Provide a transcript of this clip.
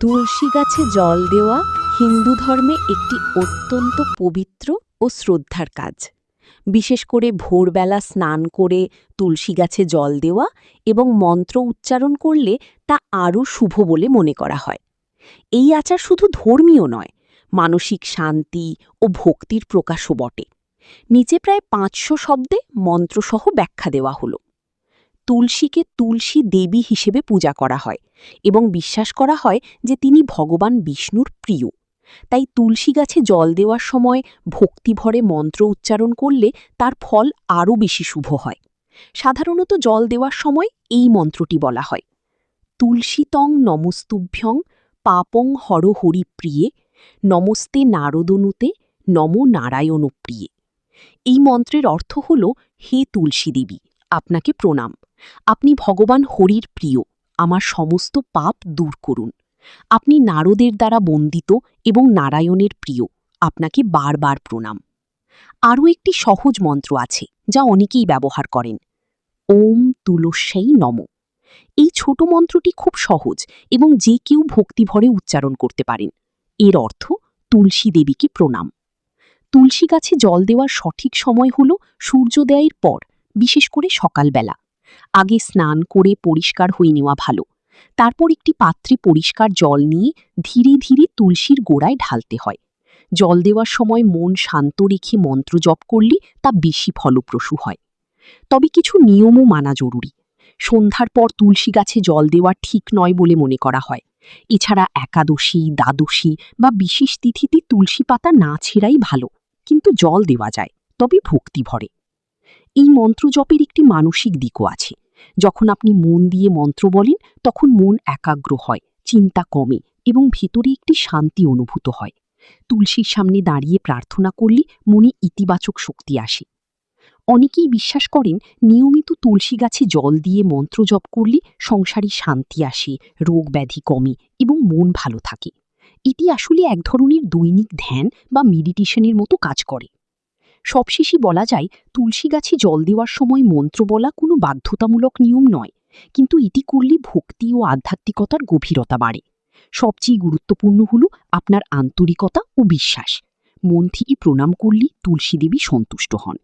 তুলসী গাছে জল দেওয়া হিন্দু ধর্মে একটি অত্যন্ত পবিত্র ও শ্রদ্ধার কাজ। বিশেষ করে ভোরবেলা স্নান করে তুলসী গাছে জল দেওয়া এবং মন্ত্র উচ্চারণ করলে তা আরও শুভ বলে মনে করা হয়। এই আচার শুধু ধর্মীয় নয়, মানসিক শান্তি ও ভক্তির প্রকাশও বটে। নিচে প্রায় ৫০০ শব্দে মন্ত্রসহ ব্যাখ্যা দেওয়া হল। তুলসীকে তুলসী দেবী হিসেবে পূজা করা হয় এবং বিশ্বাস করা হয় যে তিনি ভগবান বিষ্ণুর প্রিয়। তাই তুলসী গাছে জল দেওয়ার সময় ভক্তিভরে মন্ত্র উচ্চারণ করলে তার ফল আরও বেশি শুভ হয়। সাধারণত জল দেওয়ার সময় এই মন্ত্রটি বলা হয়: তুলসীতং নমস্তুভ্যং পাপং হর হরি প্রিয়ে, নমস্তে নারদনুতে নমো নারায়ণ প্রিয়ে। এই মন্ত্রের অর্থ হল, হে তুলসী দেবী, আপনাকে প্রণাম। আপনি ভগবান হরির প্রিয়, আমার সমস্ত পাপ দূর করুন। আপনি নারদের দ্বারা বন্দিত এবং নারায়ণের প্রিয়, আপনাকে বারবার প্রণাম। আরও একটি সহজ মন্ত্র আছে যা অনেকেই ব্যবহার করেন: ওম তুলস্যাই নম। এই ছোট মন্ত্রটি খুব সহজ এবং যে কেউ ভক্তিভরে উচ্চারণ করতে পারেন। এর অর্থ তুলসী দেবীকে প্রণাম। তুলসী গাছে জল দেওয়ার সঠিক সময় হল সূর্যোদয়ের পর, বিশেষ করে সকালবেলা। আগে স্নান করে পরিষ্কার হয়ে নেওয়া ভালো। তারপর একটি পাত্রে পরিষ্কার জল নিয়ে ধীরে ধীরে তুলসীর গোড়ায় ঢালতে হয়। জল দেওয়ার সময় মন শান্ত রেখে মন্ত্র জপ করলে তা বেশি ফলপ্রসূ হয়। তবে কিছু নিয়মও মানা জরুরি। সন্ধ্যার পর তুলসী গাছে জল দেওয়া ঠিক নয় বলে মনে করা হয়। এছাড়া একাদশী, দ্বাদশী বা বিশেষ তিথিতে তুলসী পাতা না ছেঁড়াই ভালো, কিন্তু জল দেওয়া যায়, তবে ভক্তি ভরে। এই মন্ত্র জপের একটি মানসিক দিকও আছে। যখন আপনি মন দিয়ে মন্ত্র বলেন তখন মন একাগ্র হয়, চিন্তা কমে এবং ভেতরে একটি শান্তি অনুভূত হয়। তুলসীর সামনে দাঁড়িয়ে প্রার্থনা করলে মনে ইতিবাচক শক্তি আসে। অনেকেই বিশ্বাস করেন নিয়মিত তুলসী গাছে জল দিয়ে মন্ত্র জপ করলে সংসারে শান্তি আসে, রোগ ব্যাধি কমে এবং মন ভালো থাকে। এটি আসলে এক ধরনের দৈনিক ধ্যান বা মেডিটেশনের মতো কাজ করে। সবশেষে বলা যায়, তুলসী গাছে জল দেওয়ার সময় মন্ত্র বলা কোনো বাধ্যতামূলক নিয়ম নয়, কিন্তু এটি করলে ভক্তি ও আধ্যাত্মিকতার গভীরতা বাড়ে। সবচেয়ে গুরুত্বপূর্ণ হল আপনার আন্তরিকতা ও বিশ্বাস। মন থেকে প্রণাম করলে তুলসী দেবী সন্তুষ্ট হন।